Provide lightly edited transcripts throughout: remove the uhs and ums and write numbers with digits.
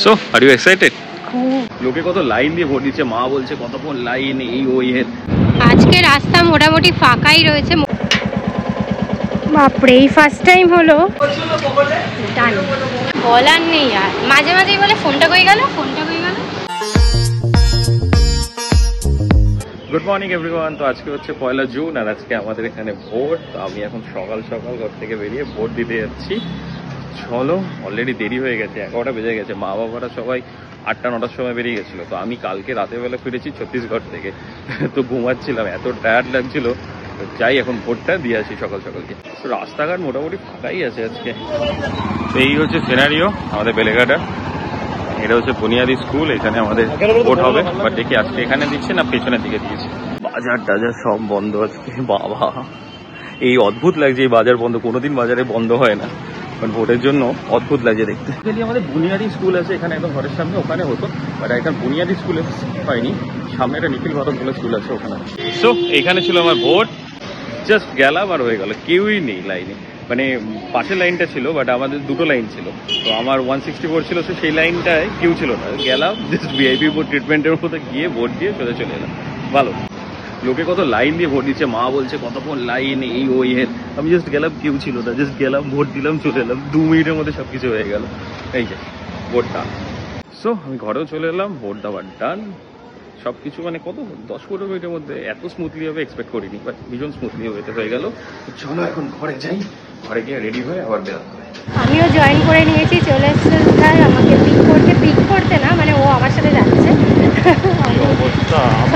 So, are you excited? লোকে কত line দিয়ে ভোট দিচ্ছে, মা বলছে কতক্ষণ লাইন এই ওই এর। আজকে রাস্তা মোটামুটি ফাঁকাই রয়েছে। বাপরে, এই ফার্স্ট টাইম হলো। বলার নেই আর, মাঝে মাঝেই বলে ফোনটা কই গেল, ফোনটা কই গেল। Good morning everyone. তো আজকে হচ্ছে 1 জুন আর আজকে আমাদের এখানে ভোট। তো আমি এখন সকাল সকাল ঘর থেকে বেরিয়ে ভোট দিতে যাচ্ছি। চলো, অলরেডি দেরি হয়ে গেছে, 11টা বেজে গেছে। মা বাবারা সবাই 8টা-9টার সময় বেরিয়ে গেছিলো। তো আমি কালকে রাতের বেলা ফিরেছি ছত্তিশগড় থেকে, তো ঘুমাচ্ছিলাম, এত টায়ার্ড লাগছিল। যাই এখন ভোটটা দিয়ে আসি সকাল সকালকে। তো রাস্তাঘাট মোটামুটি ফাঁকাই আছে আজকে। এই হচ্ছে সিনারিও আমাদের বেলেঘাটা। এটা হচ্ছে বুনিয়াদি স্কুল, এখানে আমাদের ভোট হবে। বাট দেখি আজকে এখানে দিচ্ছে না পেছনের দিকে দিয়েছে। বাজার টাজার সব বন্ধ আজকে। বাবা, এই অদ্ভুত লাগছে এই বাজার বন্ধ, কোনোদিন বাজারে বন্ধ হয় না, কারণ ভোটের জন্য অদ্ভুত লাগছে দেখতে। আমাদের বুনিয়াদি স্কুল আছে এখানে একদম ঘরের সামনে, ওখানে হতো। বাট এখানে বুনিয়াদি স্কুলে হয়নি, সামনে একটা নিখিল ভারত বলে স্কুল আছে ওখানে। সো এখানে ছিল আমার ভোট, জাস্ট গেলাম আর হয়ে গেল, কেউই নেই লাইনে। মানে পাশের লাইনটা ছিল, বাট আমাদের দুটো লাইন ছিল। তো আমার 164 ছিল, তো সেই লাইনটায় কেউ ছিল না। গেলাম জাস্ট ভিআইপি ভোট ট্রিটমেন্টের মতো গিয়ে ভোট দিয়ে চলে এলাম। ভালো, লোকে কত লাইন দিয়ে ভোট দিচ্ছে, মা বলছে কতক্ষণ লাইন এই ওই এর। আমি জাস্ট গেলাম, কেউ ছিল না, জাস্ট গেলাম, ভোট দিলাম, চলে এলাম। 2 মিনিটের মধ্যে সবকিছু হয়ে গেল। এই যে ভোটটা। সো আমি ঘরেও চলে এলাম, ভোট দেওয়ার ডান সবকিছু। মানে কত 10-15 মিনিটের মধ্যে এত স্মুথলি হবে এক্সপেক্ট করিনি, বাট ভীষণ স্মুথলি হয়ে গেল। চলো এখন ঘরে যাই, ঘরে গিয়ে রেডি হয়ে আবার বেরোতে হবে। আমিও জয়েন করে নিয়েছি, চলে এসছে স্যার আমাকে পিক করতে না, মানে ও আমার সাথে যাচ্ছে।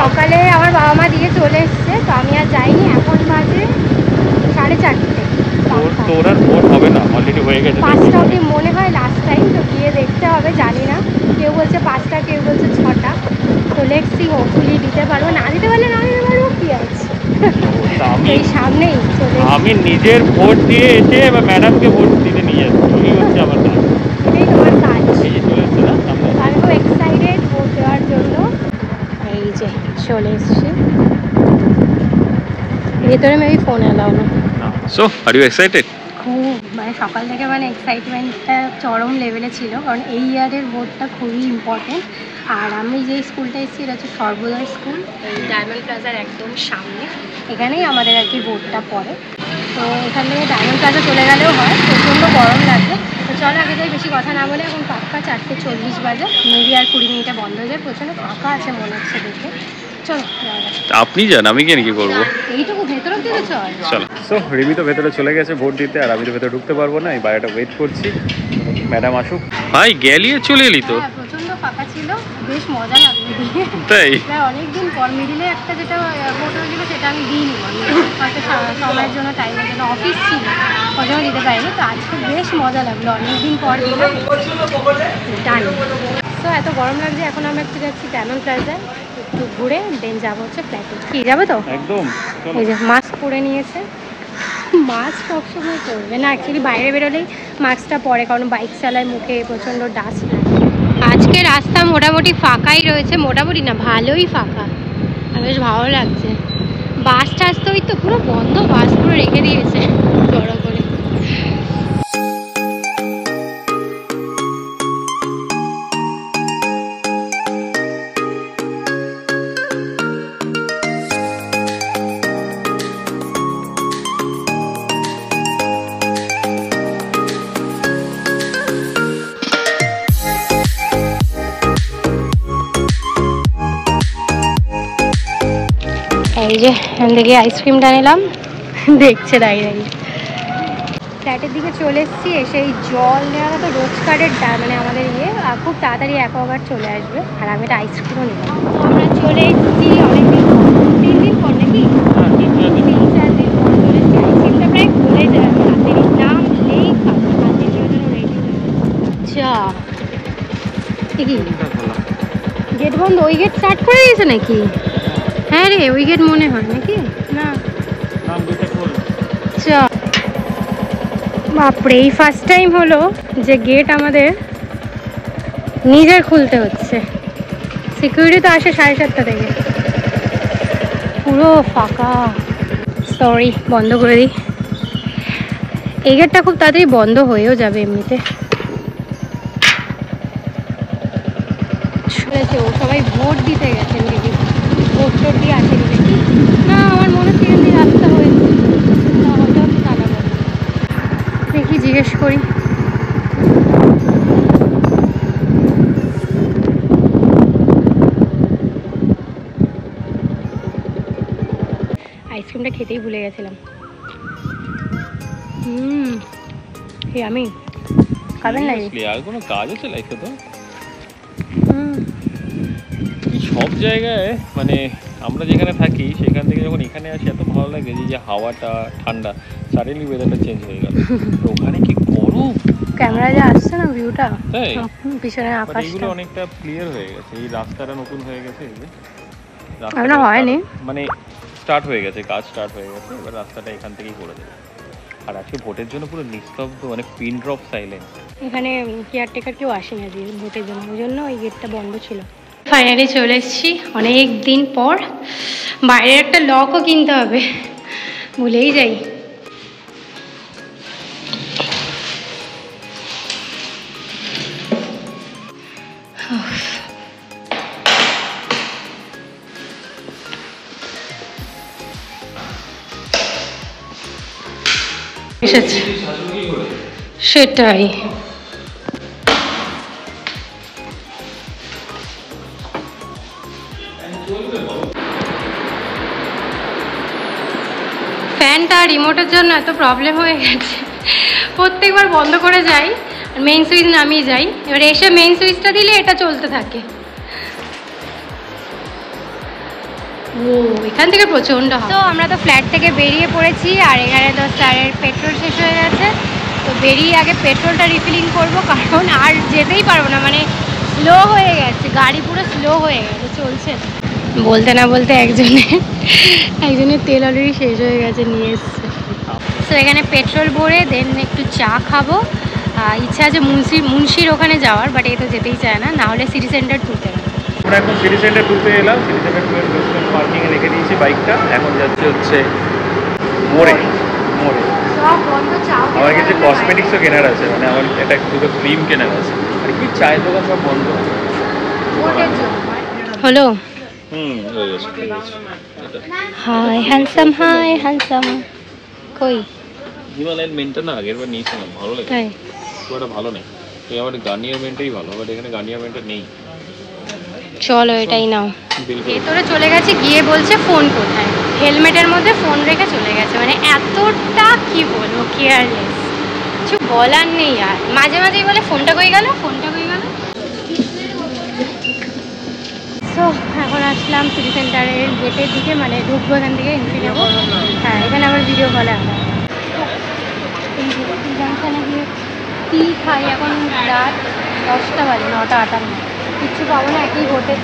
সকালে আমার বাবা মা দিয়ে চলে এসছে, তো আমি আর যাইনি। এখন বাজে 4:30। তোর আর ভোট হবে না, অলরেডি হয়ে গেছে। 5টা অবধি মনে হয় লাস্ট টাইম, তো গিয়ে দেখতে হবে, জানি না। কেউ বলছে 5টা, কেউ বলছে 6টা। তো লেটস সি, হোপফুলি দিতে পারবো, না দিতে পারলে না দিতে পারবো, কি আছে। এই সামনেই চলে, আমি নিজের ভোট দিয়ে এসে এবার ম্যাডামকে ভোট দিতে নিয়ে যাচ্ছি। এই হচ্ছে আমার কাজ, এটাই তোমার কাজ। এই যে চলে এসছে না সামনে, আমি খুব এক্সাইটেড ভোট দেওয়ার জন্য। এই যে চলে এসছি ভেতরে, মেবি ফোন এলাও না। So are you excited? খুব, মানে সকাল থেকে মানে এক্সাইটমেন্টটা চরম লেভেলে ছিল, কারণ এই ইয়ারের ভোটটা খুবই ইম্পর্টেন্ট। আর আমি যে স্কুলটা এসেছি এটা হচ্ছে সর্বদয় স্কুল, এই ডায়মন্ড প্লাজার একদম সামনে, এখানেই আমাদের আর কি ভোটটা পড়ে। তো এখান থেকে ডায়মন্ড প্লাজা চলে গেলেও হয়, প্রচণ্ড গরম লাগবে। তো চলো আগে যাই, বেশি কথা না বলে। এখন পাক্কা 4:40 বাজে, মেবি আর 20 মিনিটে বন্ধ হয়ে যায়। প্রচণ্ড ফাঁকা আছে মনে হচ্ছে দেখে। চলো আপনি যান, আমি কেন কি করবো, এইটুকু ভেতরে দিকে চল। সো রিমি তো ভেতরে চলে গেছে ভোট দিতে, আর আমি তো ভেতরে ঢুকতে পারবো না, আমি বাইরেটা ওয়েট করছি ম্যাডাম আসুক। ভাই গেলিয়ে চলে এলি তো? প্রচন্ড ফাঁকা ছিল, বেশ মজা লাগলো দিয়ে। তাই অনেকদিন পর মিডিলে একটা যেটা ভোট হয়েছিল সেটা আমি দিইনি, হয়তো সময়ের জন্য, টাইমের জন্য, অফিস ছিল ওই জন্য দিতে পারিনি। তো আজকে বেশ মজা লাগলো, অনেকদিন পর দিলাম। ডান। তো এত গরম লাগছে, এখন আমরা একটু যাচ্ছি ডায়মন্ড প্লাজায়, একটু ঘুরে দেন যাবো হচ্ছে ফ্ল্যাটে। কি যাবে তো? একদম। এই যে মাস্ক পরে নিয়েছে, মাস্ক সবসময় পরবে না, অ্যাকচুয়ালি বাইরে বেরোলেই মাস্কটা পরে, কারণ বাইক চালায়, মুখে প্রচণ্ড ডাস্ট। আজকে রাস্তা মোটামুটি ফাঁকাই রয়েছে, মোটামুটি না ভালোই ফাঁকা, আর বেশ ভালো লাগছে। বাস টাস তো ওই তো পুরো বন্ধ, বাস পুরো রেখে দিয়েছে জড়ো করে। এই যে এখান থেকে আইসক্রিমটা নিলাম, দেখছে দাঁড়িয়ে দাঁড়িয়ে। ফ্ল্যাটের দিকে চলে এসেছি, এসে এই জল নেওয়াটা তো রোজকারের মানে আমাদের খুব তাড়াতাড়ি অ্যাকোয়াগার্ড চলে আসবে, আর আমি একটা আইসক্রিমও নিলাম। আমরা চলে এসেছি অনেকদিন, 3 দিন পর নাকি, 3-4 দিন পর চলে এসেছি। আইসক্রিমটা প্রায় খুলে যায়, হাতে নাম নেই, হাতে জন্য রেডি। আচ্ছা, কি গেট বন্ধ? ওই গেট স্টার্ট করে দিয়েছে নাকি? হ্যাঁ রে, ওই গেট মনে হয় নাকি, না বাপরে, এই ফার্স্ট টাইম হলো যে গেট আমাদের নিজের খুলতে হচ্ছে। সিকিউরিটি তো আসে 7:30 থেকে, পুরো ফাঁকা। সরি, বন্ধ করে দিই। এই গেটটা খুব তাড়াতাড়ি বন্ধ হয়েও যাবে এমনিতে। বলেছে ও সবাই ভোট দিতে গেছেন দেখি, ভোট টোট দিয়ে আসেনি দেখি না, আমার মনে হচ্ছে এখান দিয়ে রাস্তা হয়েছে, না হয়তো আমি তালা বল, দেখি জিজ্ঞেস করি। আইসক্রিমটা খেতেই ভুলে গেছিলাম। আমি খাবেন না? আর কোনো কাজ আছে লাইফে তো? সব জায়গায় মানে আমরা যেখানে থাকি সেখান থেকে যখন এখানে আসি এত ভালো লাগে যে হাওয়াটা ঠান্ডা, সাডেনলি ওয়েদারটা চেঞ্জ হয়ে গেল। ওখানে কি গরম, ক্যামেরা যা আসছে না ভিউটা, তাই পিছনে আকাশটা এগুলো অনেকটা ক্লিয়ার হয়ে গেছে। এই রাস্তাটা নতুন হয়ে গেছে, এই যে এখনো হয়নি, মানে স্টার্ট হয়ে গেছে, কাজ স্টার্ট হয়ে গেছে, এবার রাস্তাটা এখান থেকেই করে দেবে। আর আজকে ভোটের জন্য পুরো নিস্তব্ধ, মানে পিন ড্রপ সাইলেন্ট। এখানে কেয়ারটেকার কেউ আসেনি আজকে ভোটের জন্য, ওই জন্য ওই গেটটা বন্ধ ছিল। ফাইনালি চলে এসেছি অনেক দিন পর। বাইরের একটা লকও কিনতে হবে, ভুলেই যাই। এসেছে সেটাই। ফ্যানটা রিমোটের জন্য এত প্রবলেম হয়ে গেছে, প্রত্যেকবার বন্ধ করে যাই আর মেইন সুইচ নামিয়ে যাই, এবার এসে মেইন সুইচটা দিলে এটা চলতে থাকে। ও এখান থেকে প্রচণ্ড। তো আমরা তো ফ্ল্যাট থেকে বেরিয়ে পড়েছি, আর এখানে তো স্যারের পেট্রোল শেষ হয়ে গেছে, তো বেরিয়ে আগে পেট্রোলটা রিফিলিং করব, কারণ আর যেতেই পারবো না, মানে স্লো হয়ে গেছে গাড়ি, পুরো স্লো হয়ে গেছে, চলছে না। বলতে না বলতে একজনের তেল অলরেডি শেষ হয়ে গেছে, নিয়ে এসছে। তো এখানে পেট্রোল ভরে দেন একটু চা খাবো। ইচ্ছা আছে মুন্সির ওখানে যাওয়ার, বাট এই তো যেতেই চায় না, না হলে সিটি সেন্টার টুতে হবে। আমরা এখন সিটি সেন্টার টুতে এলাম, সিটি সেন্টার টু এর পার্কিংয়ে রেখে দিয়েছি বাইকটা, এখন যাচ্ছে হচ্ছে মোড়ে। সব বন্ধ, চাও আমার কিছু কসমেটিক্সও কেনার আছে, মানে আমার একটা দুটো ক্রিম কেনার আছে, আর কি চায়ের দোকান সব বন্ধ হলো। হয়ে গেছে। হাই হ্যান্ডসাম, হাই হ্যান্ডসাম, কই হিমালয়ান মেনটা না আগের বার নিয়েছিলাম, ভালো লাগে, তাই খুব একটা ভালো নেই। তো আমার গার্নিয়ার মেনটাই ভালো, বাট এখানে গার্নিয়ার মেনটা নেই। চলো এটাই নাও। ভেতরে চলে গেছে, গিয়ে বলছে ফোন কোথায়, হেলমেটের মধ্যে ফোন রেখে চলে গেছে, মানে এতটা কি বলবো কেয়ারলেস, কিছু বলার নেই। আর মাঝে মাঝেই বলে ফোনটা কই গেল, ফোনটা কই গেল। সো এখন আসলাম সিটি সেন্টারের গেটের দিকে, মানে ঢুকবো এখান থেকে, এন্ট্রি নেবো। হ্যাঁ এখানে আবার ভিডিও কলে আসা, এই জাংশনে গিয়ে টি খাই, এখন রাত 10টা বাজে, 9:58, কিচ্ছু পাবো না, একই হোটেল,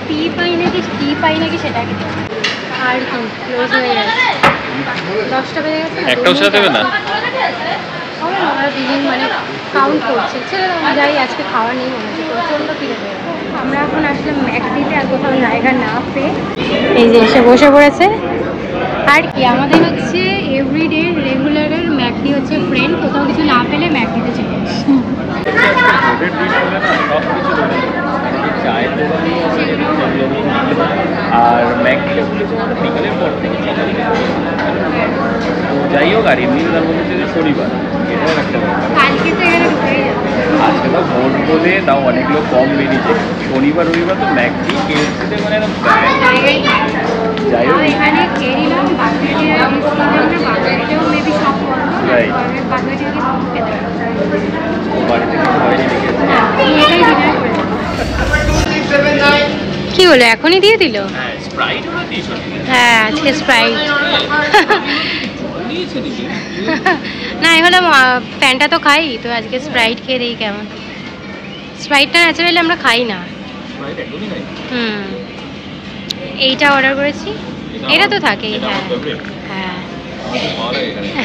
টি পাই নাকি সেটা খেতে, আর কি ক্লোজ হয়ে গেছে, 10টা বেজে গেছে। একটাও চা দেবে না? হবে না, ওরা দুদিন মানে কাউন্ট করছে, ছেড়ে যাই, আজকে খাওয়া নেই মনে হচ্ছে, প্রচণ্ড ফিরে পেয়ে। আমরা এখন আসলাম ম্যাকডিতে, আর কোথাও জায়গা না পেয়ে এই যে এসে বসে পড়েছে। আর কি আমাদের হচ্ছে এভরিডে রেগুলারের ম্যাকডি হচ্ছে ফ্রেন্ড, কোথাও কিছু না পেলে ম্যাকডিতে চলে আসি। চায়ের দোকানে আর ম্যাকডিটা খুলেছে বিকালের পর থেকে, যাই হোক। আর এমনি তার মধ্যে হচ্ছে যে শনিবার, এটাও একটা কালকে তো এখানে ঢুকেই যাবে, আজকে তো ভোট বলে তাও অনেকগুলো কম বেরিয়েছে, শনিবার রবিবার তো ম্যাকডি কেএফসিতে মানে যাই হোক। এখানে খেয়ে নিলাম, বাজারেও মেবি সব বাজারে খেতে বাড়ি থেকে হয়নি রেখেছে। কি হলো, এখনই দিয়ে দিল? হ্যাঁ স্প্রাইট ওরা দিয়েছিল, হ্যাঁ আজকে স্প্রাইট না, এগুলো ফ্যানটা তো খাই, তো আজকে স্প্রাইট খেয়ে দিই কেমন। স্প্রাইটটা ন্যাচারালি আমরা খাই না। স্প্রাইট একদমই নাই। এইটা অর্ডার করেছি, এটা তো থাকেই। হ্যাঁ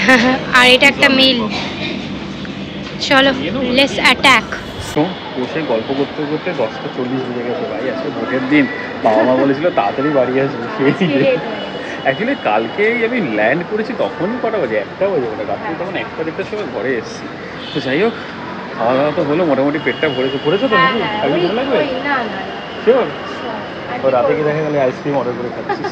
হ্যাঁ আর এটা একটা মিল। চলো লেটস অ্যাটাক। তো বসে গল্প করতে করতে 10:40 বেজে গেছে ভাই, আজকে ভোটের দিন। বাবা মা বলেছিল তাড়াতাড়ি বাড়ি আসবি, অ্যাকচুয়ালি কালকেই আমি ল্যান্ড করেছি, তখন কটা বাজে, 1টা বাজে, রাত্রি তখন 1টা-1:30 সময় ঘরে এসেছি। তো যাই হোক খাওয়া দাওয়া তো হলো মোটামুটি, পেটটা ভরেছে। ভরেছে তো নাকি? আর কিছু লাগবে? না না না শিওর? sure. আর তো কি রাতে কি করবো? দেখা গেলে আইসক্রিম অর্ডার করে খাচ্ছিস।